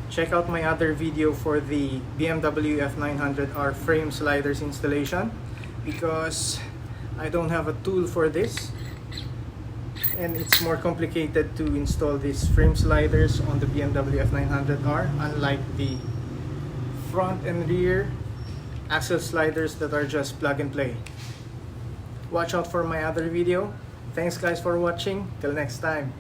check out my other video for the BMW F900R frame sliders installation, because I don't have a tool for this and it's more complicated to install these frame sliders on the BMW F900R, unlike the front and rear axle sliders that are just plug and play. Watch out for my other video. Thanks guys for watching. Till next time.